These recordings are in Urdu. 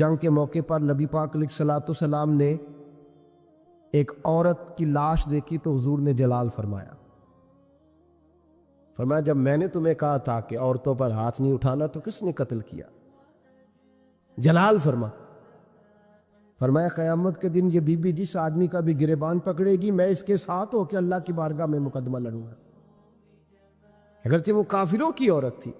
جنگ کے موقع پر نبی پاک علیہ الصلوۃ والسلام نے ایک عورت کی لاش دیکھی تو حضور نے جلال فرمایا۔ فرمایا جب میں نے تمہیں کہا تھا کہ عورتوں پر ہاتھ نہیں اٹھانا تو کس نے قتل کیا؟ جلال فرمایا قیامت کے دن یہ بی بی جس آدمی کا بھی گریبان پکڑے گی میں اس کے ساتھ ہو کے اللہ کی بارگاہ میں مقدمہ لڑوں گا، اگرچہ وہ کافروں کی عورت تھی۔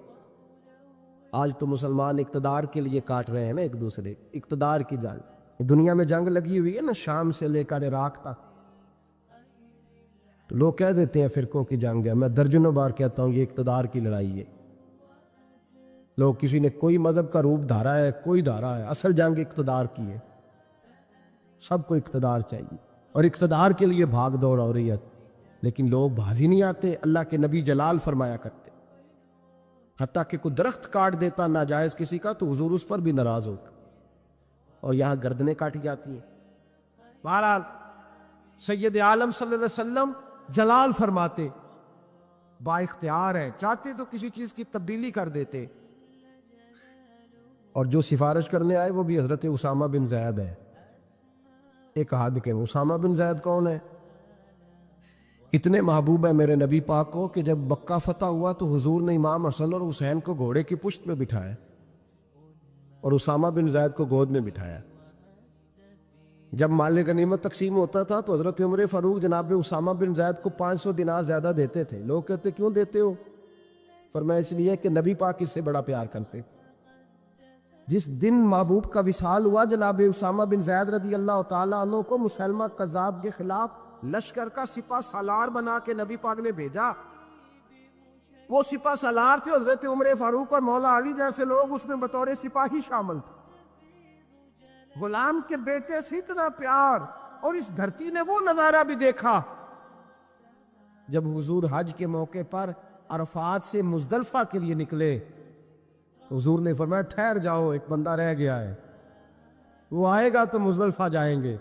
آج تو مسلمان اقتدار کے لیے کاٹ رہے ہیں نا ایک دوسرے، اقتدار کی جنگ، دنیا میں جنگ لگی ہوئی ہے نا، شام سے لے کر عراق تک، تو لوگ کہہ دیتے ہیں فرقوں کی جنگ ہے، میں درجنوں بار کہتا ہوں یہ اقتدار کی لڑائی ہے۔ لوگ کسی نے کوئی مذہب کا روپ دھارا ہے، کوئی دھارا ہے، اصل جنگ اقتدار کی ہے۔ سب کو اقتدار چاہیے اور اقتدار کے لیے بھاگ دوڑ ہو رہی ہے، لیکن لوگ باز ہی نہیں آتے۔ اللہ کے نبی جلال فرمایا کرتے، حتیٰ کہ کوئی درخت کاٹ دیتا ناجائز کسی کا تو حضور اس پر بھی ناراض ہوتا، اور یہاں گردنیں کاٹی جاتی ہیں۔ بہرحال سید عالم صلی اللہ علیہ وسلم جلال فرماتے، با اختیار ہے، چاہتے تو کسی چیز کی تبدیلی کر دیتے۔ اور جو سفارش کرنے آئے وہ بھی حضرت اسامہ بن زید ہے۔ ایک حد کے اسامہ بن زید کون ہے؟ اتنے محبوب ہے میرے نبی پاک کو کہ جب مکہ فتح ہوا تو حضور نے امام حسن اور حسین کو گھوڑے کی پشت میں بٹھایا اور اسامہ بن زید کو گود میں بٹھایا۔ جب مال غنیمت تقسیم ہوتا تھا تو حضرت عمر فاروق جناب اسامہ بن زید کو 500 دینار زیادہ دیتے تھے۔ لوگ کہتے کیوں دیتے ہو؟ فرمایا اس لیے کہ نبی پاک اس سے بڑا پیار کرتے۔ جس دن محبوب کا وصال ہوا جناب اسامہ بن زید رضی اللہ تعالیٰ عنہ کو مسلمہ کذاب کے خلاف لشکر کا سپہ سالار بنا کے نبی پاک نے بھیجا۔ وہ سپہ سالار تھے حضرت عمر فاروق اور مولا علی جیسے لوگ، اس میں بطور سپاہی شامل تھے۔ غلام کے بیٹے سے اتنا پیار، اور اس دھرتی نے وہ نظارہ بھی دیکھا جب حضور حج کے موقع پر عرفات سے مزدلفہ کے لیے نکلے تو حضور نے فرمایا ٹھہر جاؤ، ایک بندہ رہ گیا ہے، وہ آئے گا تو مزدلفہ جائیں گے۔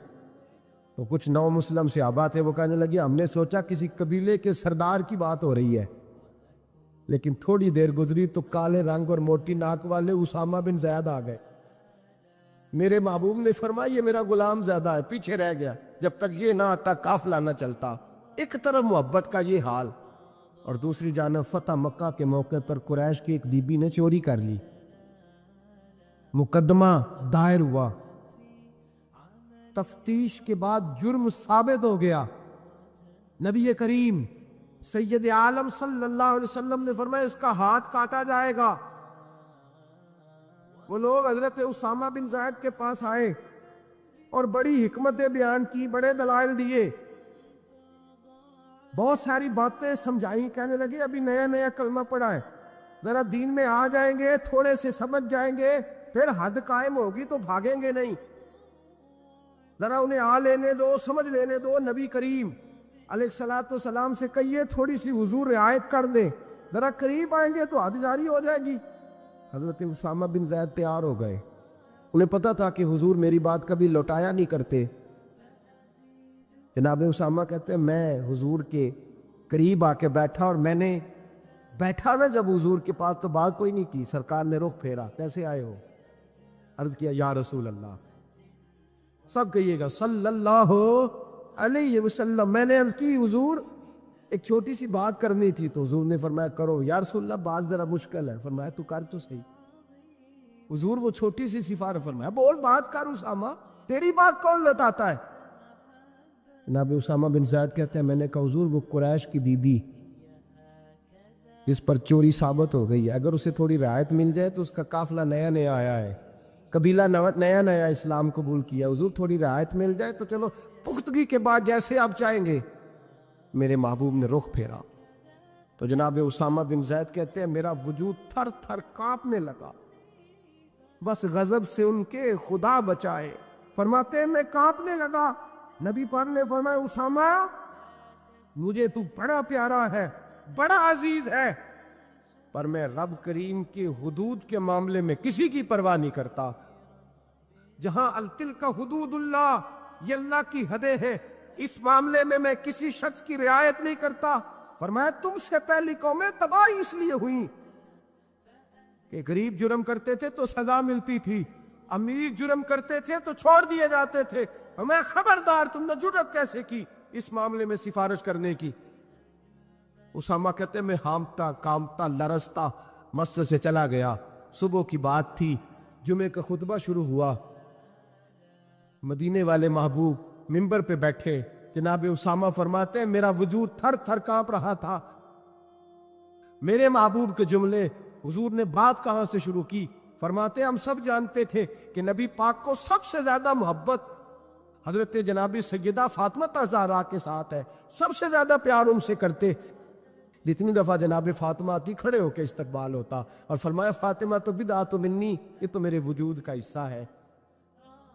تو کچھ نو مسلم صحابہ تھے، وہ کہنے لگے ہم نے سوچا کسی قبیلے کے سردار کی بات ہو رہی ہے، لیکن تھوڑی دیر گزری تو کالے رنگ اور موٹی ناک والے اسامہ بن زید آ گئے۔ میرے محبوب نے فرمایا یہ میرا غلام زیادہ ہے، پیچھے رہ گیا، جب تک یہ نہ آتا قافلہ نہ چلتا۔ ایک طرف محبت کا یہ حال، اور دوسری جانب فتح مکہ کے موقع پر قریش کی ایک بی بی نے چوری کر لی، مقدمہ دائر ہوا، تفتیش کے بعد جرم ثابت ہو گیا۔ نبی کریم سید عالم صلی اللہ علیہ وسلم نے فرمایا اس کا ہاتھ کاٹا جائے گا۔ وہ لوگ حضرت اسامہ بن زید کے پاس آئے اور بڑی حکمتیں بیان کی، بڑے دلائل دیے، بہت ساری باتیں سمجھائیں، کہنے لگے ابھی نیا نیا کلمہ پڑھا ہے، ذرا دین میں آ جائیں گے، تھوڑے سے سمجھ جائیں گے، پھر حد قائم ہوگی تو بھاگیں گے نہیں، ذرا انہیں آ لینے دو، سمجھ لینے دو۔ نبی کریم علیہ الصلوۃ والسلام سے کہیے تھوڑی سی حضور رعایت کر دیں، ذرا قریب آئیں گے تو حد جاری ہو جائے گی۔ حضرت اسامہ بن زید تیار ہو گئے، انہیں پتا تھا کہ حضور میری بات کبھی لوٹایا نہیں کرتے۔ جناب اسامہ کہتے ہیں میں حضور کے قریب آ کے بیٹھا، اور میں نے بیٹھا نا جب حضور کے پاس تو بات کوئی نہیں کی، سرکار نے رخ پھیرا، کیسے آئے ہو؟ عرض کیا یا رسول اللہ، سب کہیے گا صلی اللہ علیہ وسلم۔ میں نے عرض کی حضور ایک چھوٹی سی بات کرنی تھی، تو حضور نے فرمایا کرو۔ یا رسول اللہ بات ذرا مشکل ہے، فرمایا تو کر تو صحیح۔ حضور وہ چھوٹی سی سفارش، فرمایا بول بات کر اسامہ، تیری بات کون لوٹاتا ہے؟ جناب اسامہ بن زید کہتے ہیں میں نے کہا حضور وہ قریش کی بی بی جس پر چوری ثابت ہو گئی ہے، اگر اسے تھوڑی رعایت مل جائے تو اس کا قافلہ نیا نیا آیا ہے، قبیلہ نیا نیا اسلام قبول کیا، حضور تھوڑی رعایت مل جائے تو چلو پختگی کے بعد جیسے آپ چاہیں گے۔ میرے محبوب نے رخ پھیرا تو جناب اسامہ بن زید کہتے ہیں میرا وجود تھر تھر کانپنے لگا، بس غضب سے ان کے خدا بچائے۔ فرماتے ہیں میں کانپنے لگا، نبی پاک نے فرمایا اسامہ مجھے تو بڑا پیارا ہے، بڑا عزیز ہے، پر میں رب کریم کی حدود کے معاملے میں کسی کی پرواہ نہیں کرتا۔ جہاں تلک حدود اللہ، یہ اللہ کی حدیں ہیں، اس معاملے میں کسی شخص کی رعایت نہیں کرتا۔ فرمایا تم سے پہلی قومیں تباہی اس لیے ہوئیں کہ غریب جرم کرتے تھے تو سزا ملتی تھی، امیر جرم کرتے تھے تو چھوڑ دیے جاتے تھے، میں خبردار، تم نے جرأت کیسے کی اس معاملے میں سفارش کرنے کی؟ اسامہ کہتے میں ہامتا کامتا لرزتا مسجد سے چلا گیا. صبح کی بات تھی، جمعے کا خطبہ شروع ہوا. مدینے والے محبوب منبر پہ بیٹھے. جناب اسامہ فرماتے ہیں میرا وجود تھر تھر کانپ رہا تھا. میرے محبوب کے جملے، حضور نے بات کہاں سے شروع کی؟ فرماتے ہیں ہم سب جانتے تھے کہ نبی پاک کو سب سے زیادہ محبت حضرت جناب سیدہ فاطمہ زہرا کے ساتھ ہے، سب سے زیادہ پیار ان سے کرتے. جتنی دفعہ جناب فاطمہ آتی کھڑے ہو کے استقبال ہوتا اور فرمایا فاطمہ تو بدعۃ منی، یہ تو میرے وجود کا حصہ ہے،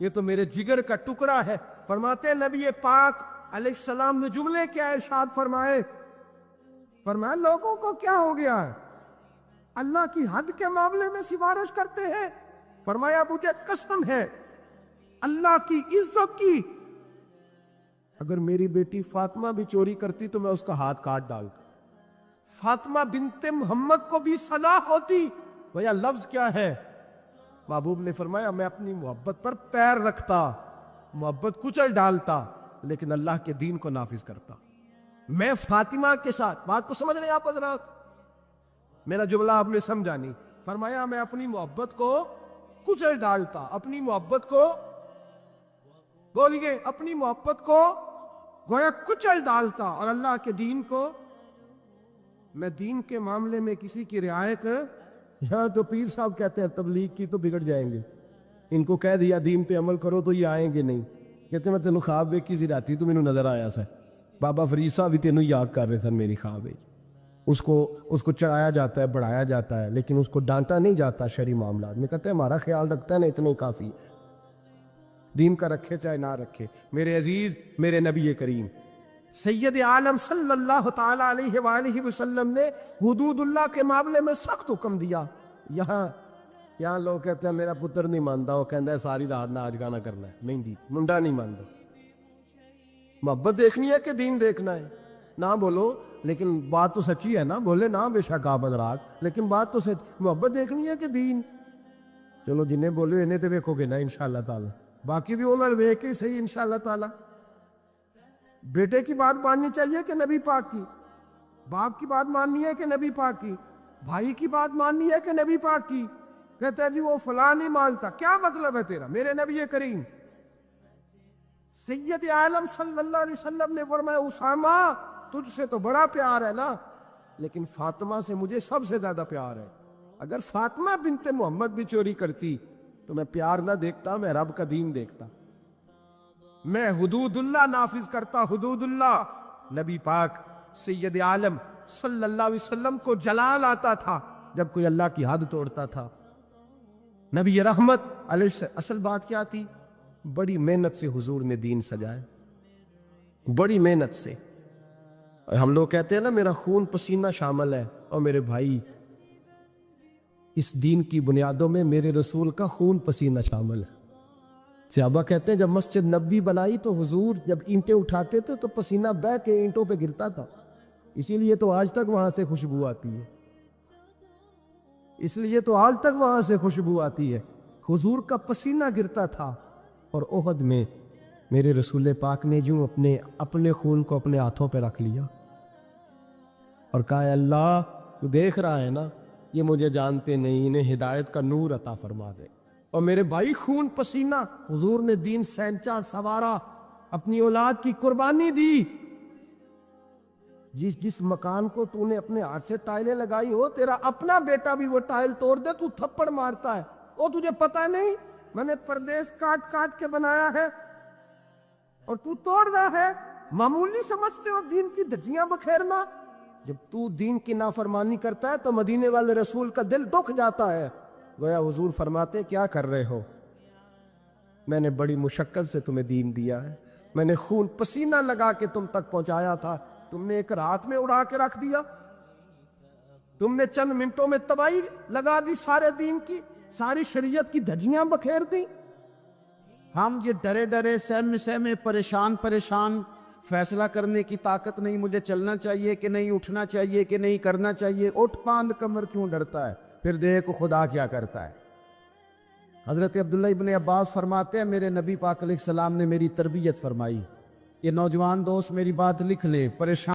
یہ تو میرے جگر کا ٹکڑا ہے. فرماتے ہیں نبی پاک علیہ السلام نے جملے کیا ارشاد فرمائے؟ فرمایا لوگوں کو کیا ہو گیا ہے، اللہ کی حد کے معاملے میں سفارش کرتے ہیں. فرمایا مجھے قسم ہے اللہ کی عزت کی، اگر میری بیٹی فاطمہ بھی چوری کرتی تو میں اس کا ہاتھ کاٹ ڈالتا. فاطمہ بنت محمد کو بھی صلاح ہوتی. بھیا لفظ کیا ہے؟ محبوب نے فرمایا میں اپنی محبت پر پیر رکھتا، محبت کچل ڈالتا، لیکن اللہ کے دین کو نافذ کرتا. میں فاطمہ کے ساتھ، بات کو سمجھ رہے ہیں آپ حضرات؟ میرا جملہ آپ نے سمجھا نہیں. فرمایا میں اپنی محبت کو کچل ڈالتا، اپنی محبت کو، بولیے، اپنی محبت کو گویا کچل ڈالتا، اور اللہ کے دین کو، میں دین کے معاملے میں کسی کی رعایت، یہاں تو پیر صاحب کہتے ہیں تبلیغ کی تو بگڑ جائیں گے، ان کو کہہ دیا دین پہ عمل کرو تو یہ آئیں گے نہیں. کہتے میں تینوں خواب ویکھی سی راتی تو مینوں نظر آیا سا، بابا فرید صاحب بھی تینوں یاد کر رہے سن میری خواب. اس کو چڑھایا جاتا ہے، بڑھایا جاتا ہے، لیکن اس کو ڈانٹا نہیں جاتا شرعی معاملات میں. کہتے ہیں ہمارا خیال رکھتا ہے نا، اتنا ہی کافی، دین کا رکھے چاہے نہ رکھے. میرے عزیز، میرے نبی کریم سید عالم صلی اللہ تعالی علیہ وآلہ وسلم نے حدود اللہ کے معاملے میں سخت حکم دیا. یہاں لوگ کہتے ہیں میرا پتر نہیں مانتا، وہ کہتا ہے ساری رات ناچ گانا کرنا ہے، مہندی منڈا نہیں مانتا. محبت دیکھنی ہے کہ دین دیکھنا ہے؟ نہ بولو، لیکن بات تو سچی ہے نا، بولے نا بے شک آپ حضرات، لیکن بات تو سچ، محبت دیکھنی ہے کہ دین؟ چلو جنہیں بولے انہیں تو دیکھو گے نا انشاءاللہ تعالی، باقی بھی عمر دیکھ کے صحیح انشاءاللہ تعالی. بیٹے کی بات ماننی چاہیے کہ نبی پاک کی؟ باپ کی بات ماننی ہے کہ نبی پاک کی؟ بھائی کی بات ماننی ہے کہ نبی پاک کی؟ کہتا ہے جی وہ فلاں نہیں مانتا. کیا مطلب ہے تیرا؟ میرے نبی کریم سید عالم صلی اللہ علیہ وسلم نے فرمایا اسامہ تجھ سے تو بڑا پیار ہے نا، لیکن فاطمہ سے مجھے سب سے زیادہ پیار ہے. اگر فاطمہ بنت محمد بھی چوری کرتی تو میں پیار نہ دیکھتا، میں رب کا دین دیکھتا، میں حدود اللہ نافذ کرتا. حدود اللہ. نبی پاک سید عالم صلی اللہ علیہ وسلم کو جلال آتا تھا جب کوئی اللہ کی حد توڑتا تھا. نبی رحمت علیہ سے اصل بات کیا تھی؟ بڑی محنت سے حضور نے دین سجائے، بڑی محنت سے. اور ہم لوگ کہتے ہیں نا میرا خون پسینہ شامل ہے، اور میرے بھائی اس دین کی بنیادوں میں میرے رسول کا خون پسینہ شامل ہے. صحابہ کہتے ہیں جب مسجد نبوی بنائی تو حضور جب اینٹیں اٹھاتے تھے تو پسینہ بہہ کے اینٹوں پہ گرتا تھا، اسی لیے تو آج تک وہاں سے خوشبو آتی ہے، اس لیے تو آج تک وہاں سے خوشبو آتی ہے. حضور کا پسینہ گرتا تھا. اور احد میں میرے رسول پاک نے جو اپنے خون کو اپنے ہاتھوں پہ رکھ لیا اور کہا اے اللہ تو دیکھ رہا ہے نا، یہ مجھے جانتے نہیں، انہیں ہدایت کا نور عطا فرما دے. اور میرے بھائی خون پسینہ حضور نے دین سینچا سوارا، اپنی اولاد کی قربانی دی. جس مکان کو تو نے اپنے ہاتھ سے ٹائلیں لگائی ہو، تیرا اپنا بیٹا بھی وہ ٹائل توڑ دے تو تھپڑ مارتا ہے. وہ تجھے پتہ نہیں میں نے پردیس کاٹ کاٹ کے بنایا ہے اور تو توڑ رہا ہے؟ معمولی سمجھتے ہو دین کی دھجیاں بکھیرنا؟ جب تو دین کی نافرمانی کرتا ہے تو مدینے والے رسول کا دل دکھ جاتا ہے. گویا حضور فرماتے کیا کر رہے ہو؟ میں نے بڑی مشقت سے تمہیں دین دیا ہے، میں نے خون پسینہ لگا کے تم تک پہنچایا تھا، تم نے ایک رات میں اڑا کے رکھ دیا، تم نے چند منٹوں میں تباہی لگا دی سارے دین کی، ساری شریعت کی دھجیاں بکھیر دی. ہم یہ ڈرے ڈرے سہمے سہمے پریشان فیصلہ کرنے کی طاقت نہیں، مجھے چلنا چاہیے کہ نہیں، اٹھنا چاہیے کہ نہیں، کرنا چاہیے. اٹھ باندھ کمر کیوں ڈرتا ہے؟ پھر دیکھ خدا کیا کرتا ہے. حضرت عبداللہ ابن عباس فرماتے ہیں میرے نبی پاک علیہ السلام نے میری تربیت فرمائی. یہ نوجوان دوست میری بات لکھ لیں، پریشان